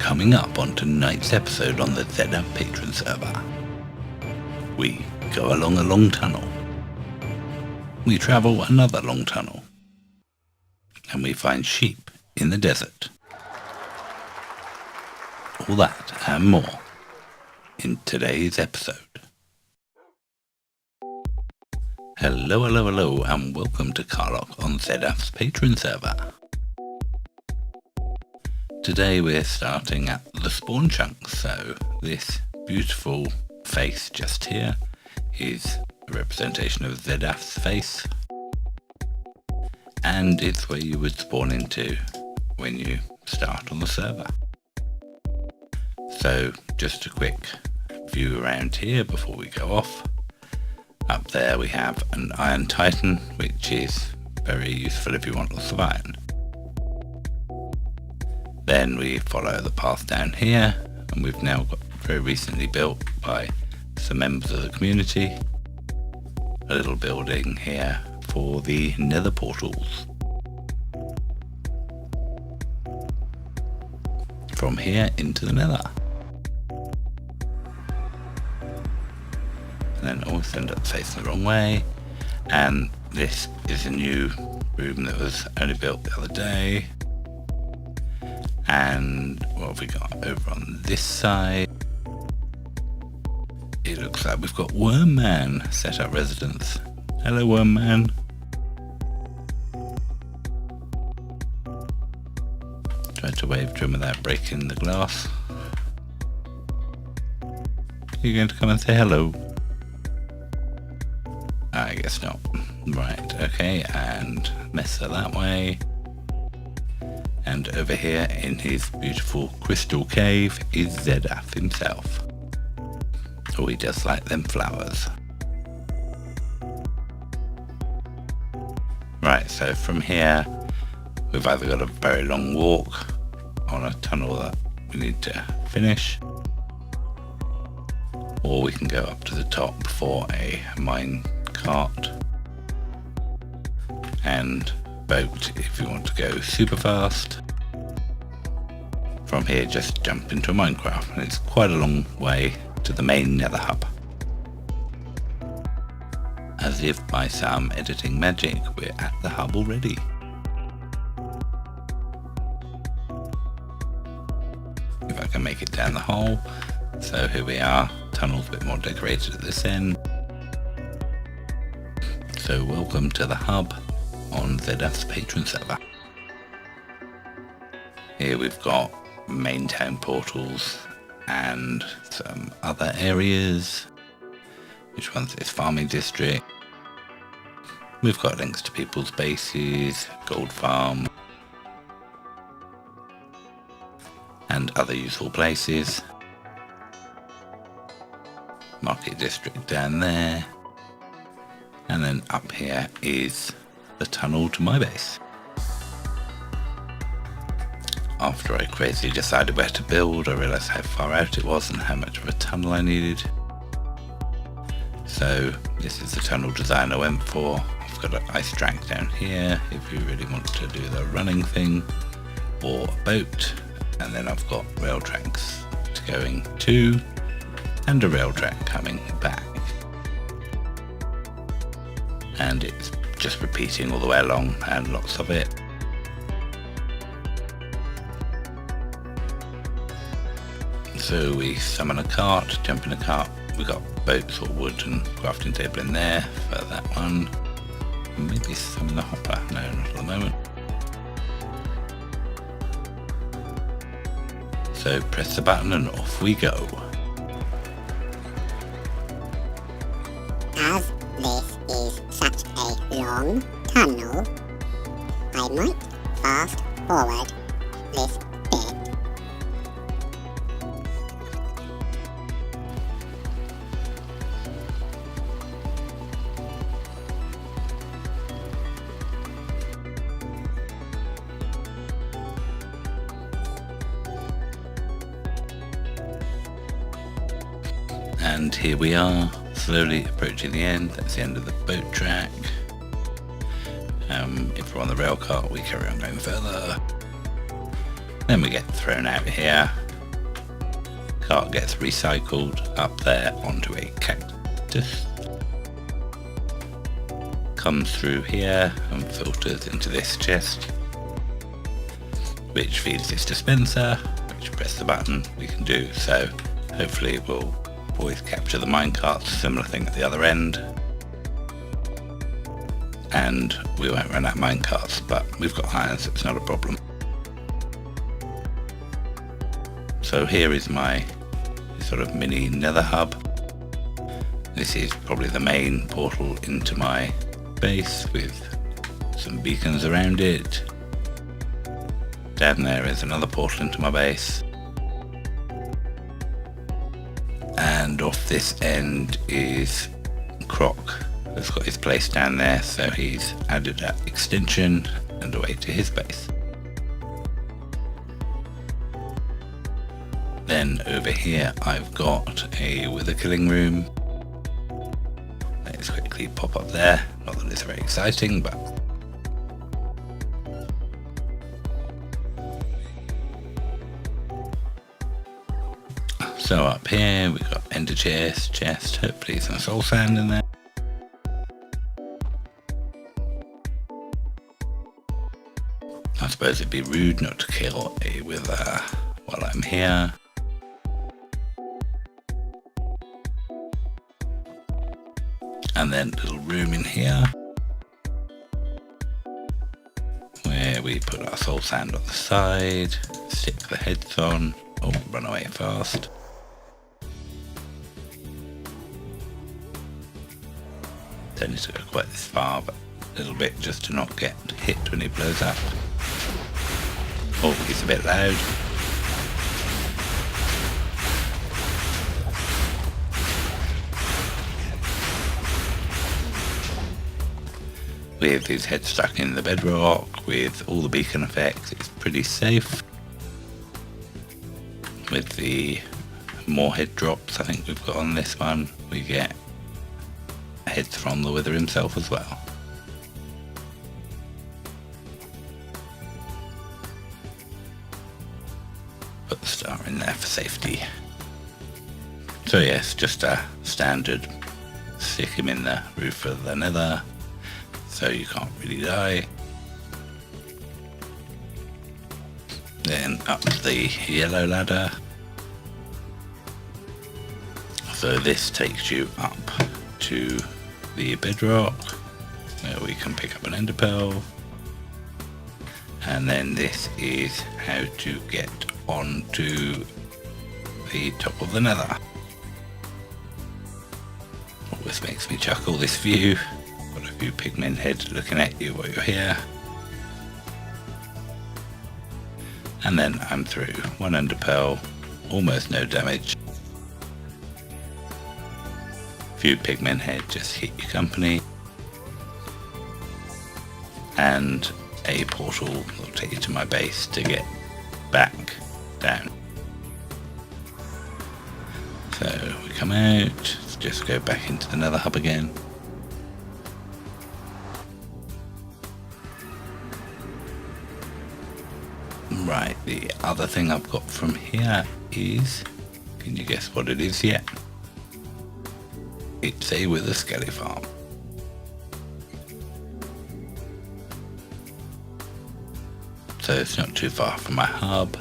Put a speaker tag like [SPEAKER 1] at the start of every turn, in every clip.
[SPEAKER 1] Coming up on tonight's episode on the Zedaph patron server, we go along a long tunnel, we travel another long tunnel, and we find sheep in the desert. All that and more in today's episode. Hello, and welcome to Karloc on Zedaph's patron server. Today we're starting at the spawn chunk, so this beautiful face just here is a representation of Zedaph's face, and it's where you would spawn into when you start on the server. So just a quick view around here before we go off. Up there we have an iron titan, which is very useful if you want lots of iron. Then we follow the path down here, and we've now got very recently built by some members of the community a little building here for the nether portals. From here into the nether. And then always end up facing the wrong way, and this is a new room that was only built the other day. And what have we got over on this side? It looks like we've got Wormman set up residence. Hello, Wormman. Tried to wave to him without breaking the glass. You're going to come and say hello? I guess not. Right, okay, and Messer that way. And over here in his beautiful crystal cave is Zedaph himself. Oh, he does like them flowers. Right, so from here we've either got a very long walk on a tunnel that we need to finish, or we can go up to the top for a mine cart and boat if you want to go super fast. From here just jump into a Minecraft, and it's quite a long way to the main nether hub. As if by some editing magic, we're at the hub already. If I can make it down the hole. So here we are, tunnel's a bit more decorated at this end. So welcome to the hub on Zedaph's patron server. Here we've got main town portals and some other areas. Which one's this? Farming district. We've got links to people's bases, gold farm, and other useful places. Market district down there. And then up here is the tunnel to my base. After I crazily decided where to build, I realised how far out it was and how much of a tunnel I needed. So this is the tunnel design I went for. I've got an ice track down here if you really want to do the running thing, or a boat, and then I've got rail tracks going to, and a rail track coming back. And it's just repeating all the way along, and lots of it. So we summon a cart, jump in a cart. We got boats or wood and crafting table in there for that one. Maybe summon the hopper. No, not at the moment. So press the button and off we go.
[SPEAKER 2] As this is such a long tunnel, I might fast forward this bit.
[SPEAKER 1] And here we are, slowly approaching the end. That's the end of the boat track. If we're on the rail cart, we carry on going further. Then we get thrown out here, cart gets recycled up there onto a cactus, comes through here and filters into this chest, which feeds this dispenser, which press the button we can do. So hopefully we'll always capture the minecarts, similar thing at the other end, and we won't run out of minecarts, but we've got iron, so it's not a problem. So here is my sort of mini nether hub. This is probably the main portal into my base with some beacons around it. Down there is another portal into my base. And off this end is Karloc, who's got his place down there, so he's added that extension and away to his base. Then over here I've got a wither killing room. Let's quickly pop up there, not that it's very exciting, but so up here we've got ender chest, hopefully some soul sand in there. I suppose it'd be rude not to kill a wither while I'm here. And then a little room in here where we put our soul sand on the side, stick the heads on. Oh, run away fast. Don't need to go quite this far, but a little bit just to not get hit when he blows up. Oh, he's a bit loud. With his head stuck in the bedrock, with all the beacon effects, it's pretty safe. With the more head drops I think we've got on this one, we get heads from the wither himself as well. Put the star in there for safety. So yes, just a standard stick him in the roof of the nether, so you can't really die. Then up the yellow ladder. So this takes you up to the bedrock, where we can pick up an ender pearl. And then this is how to get onto the top of the nether. Always makes me chuckle, this view. Got a few pigmen heads looking at you while you're here. And then I'm through. One ender pearl, almost no damage. Few pigmen head just hit your company. And a portal will take you to my base to get back down. So we come out, let's just go back into the nether hub again. Right, the other thing I've got from here is, can you guess what it is yet? It's a witherskelly farm. So it's not too far from my hub.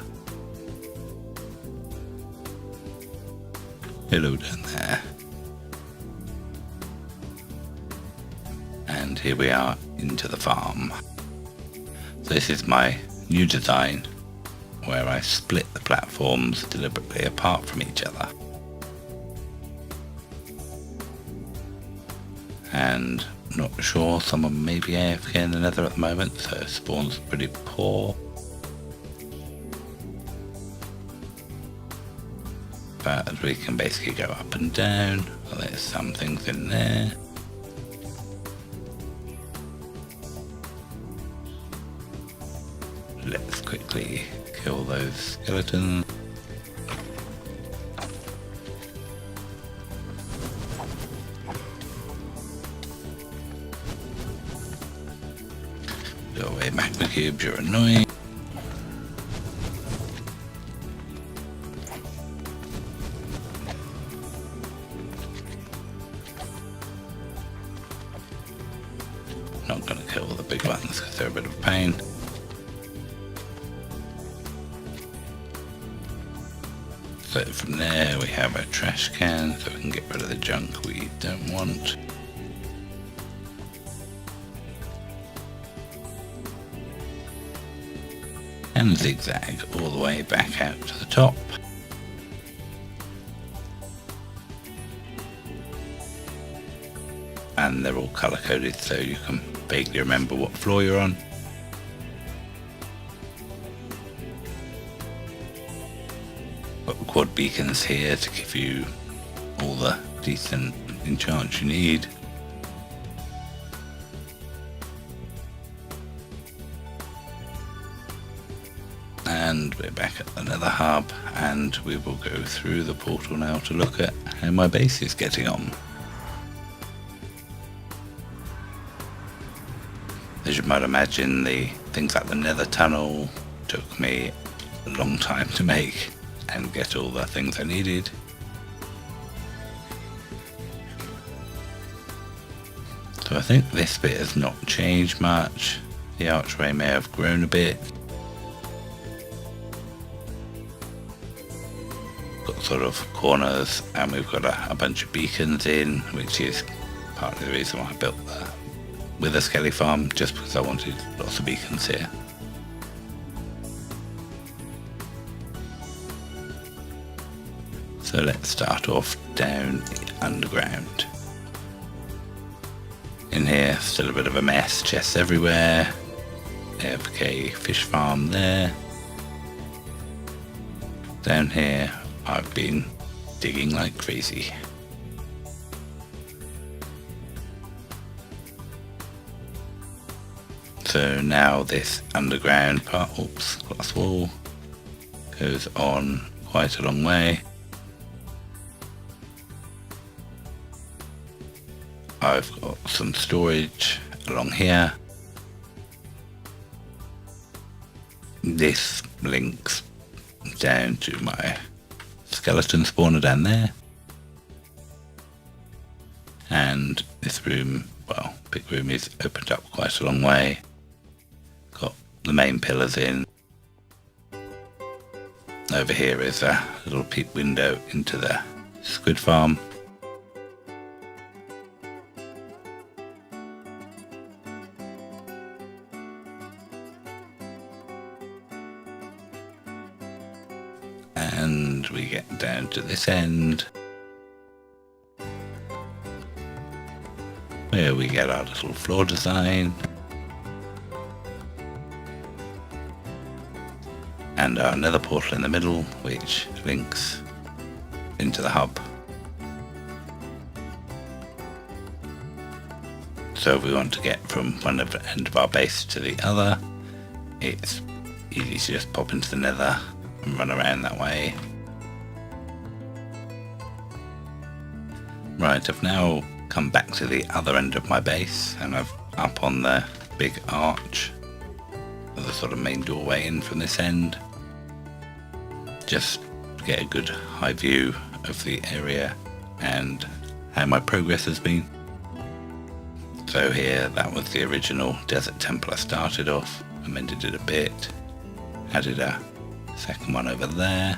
[SPEAKER 1] Hello down there. And here we are into the farm. So this is my new design, where I split the platforms deliberately apart from each other. And not sure, someone may be AFK in the nether at the moment, so spawn's pretty poor. But we can basically go up and down. Well, there's some things in there. Let's quickly kill those skeletons. Go away, magma cubes, you're annoying. Not going to kill the big ones because they're a bit of a pain. So from there we have a trash can, so we can get rid of the junk we don't want. And zigzag all the way back out to the top. And they're all colour coded so you can vaguely remember what floor you're on. Got quad beacons here to give you all the decent enchants you need. And we're back at the nether hub, and we will go through the portal now to look at how my base is getting on. As you might imagine, the things like the nether tunnel took me a long time to make and get all the things I needed. So I think this bit has not changed much. The archway may have grown a bit. Got sort of corners, and we've got a bunch of beacons in, which is part of the reason why I built the witherskelly farm, just because I wanted lots of beacons here. So let's start off down underground. In here, still a bit of a mess, chests everywhere, AFK fish farm there. Down here, I've been digging like crazy. So now this underground part, oops, glass wall, goes on quite a long way. I've got some storage along here. This links down to my skeleton spawner down there. And this room, well, big room is opened up quite a long way. Got the main pillars in. Over here is a little peep window into the squid farm. And we get down to this end, where we get our little floor design and our nether portal in the middle, which links into the hub. So if we want to get from one end of our base to the other, it's easy to just pop into the nether and run around that way. Right, I've now come back to the other end of my base, and I've up on the big arch of the sort of main doorway in from this end, just to get a good high view of the area and how my progress has been. So here, that was the original desert temple I started off, amended it a bit, added a second one over there,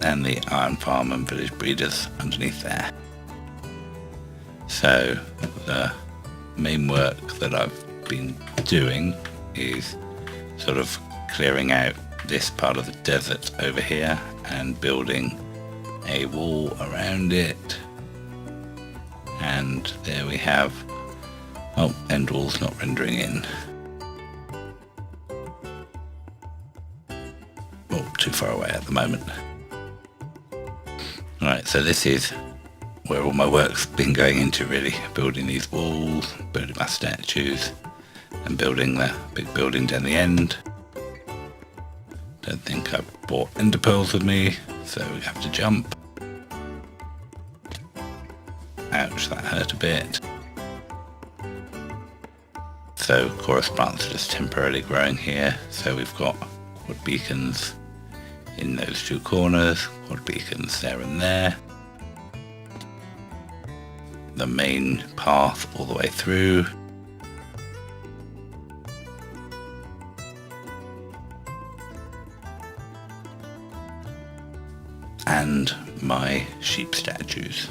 [SPEAKER 1] and the iron farm and village breeders underneath there. So the main work that I've been doing is sort of clearing out this part of the desert over here and building a wall around it. And there we have, oh, end wall's not rendering in. Oh, too far away at the moment. Right, so this is where all my work's been going into, really. Building these walls, building my statues, and building the big building down the end. Don't think I've brought ender pearls with me, so we have to jump. Ouch, that hurt a bit. So chorus plants are just temporarily growing here, so we've got quad beacons in those two corners, quad beacons there and there. the main path all the way through. And my sheep statues.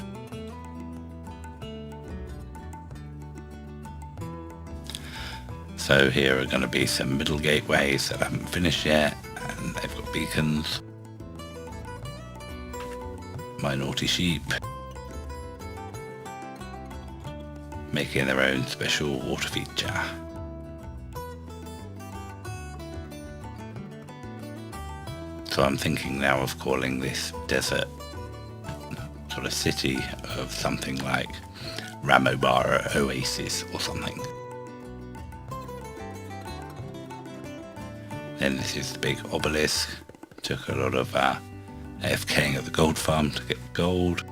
[SPEAKER 1] So here are going to be some middle gateways that I haven't finished yet, and they've got beacons. My naughty sheep making their own special water feature. So I'm thinking now of calling this desert sort of city of something like RamoBaa or Oasis or something. Then this is the big obelisk. Took a lot of AFKing at the gold farm to get gold.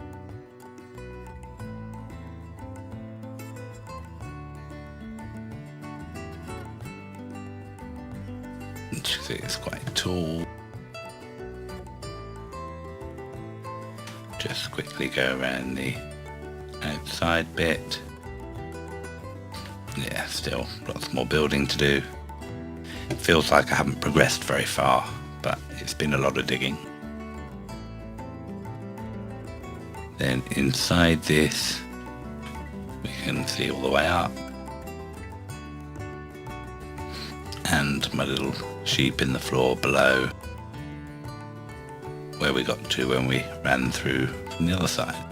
[SPEAKER 1] And you can see it's quite tall. Just quickly go around the outside bit. Yeah, still lots more building to do. It feels like I haven't progressed very far, but it's been a lot of digging. Then inside this, we can see all the way up. And my little sheep in the floor below, where we got to when we ran through from the other side.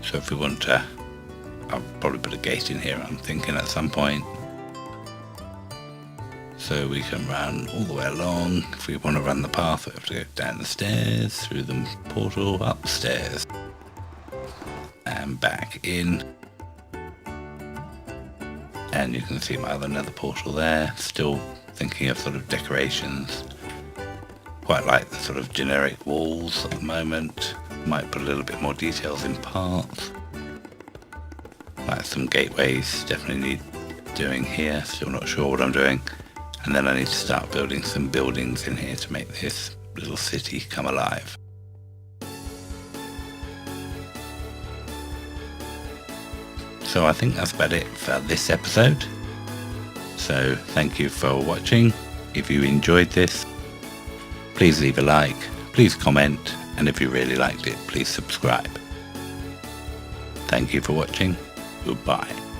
[SPEAKER 1] So if we want to, I'll probably put a gate in here, I'm thinking at some point. So we can run all the way along. If we want to run the path, we have to go down the stairs, through the portal, upstairs, and back in. And you can see my other nether portal there. Still thinking of sort of decorations. Quite like the sort of generic walls at the moment. Might put a little bit more details in parts. Like some gateways, definitely need doing here. Still not sure what I'm doing. And then I need to start building some buildings in here to make this little city come alive. So I think that's about it for this episode. So thank you for watching. If you enjoyed this, please leave a like, please comment, and if you really liked it, please subscribe. Thank you for watching. Goodbye.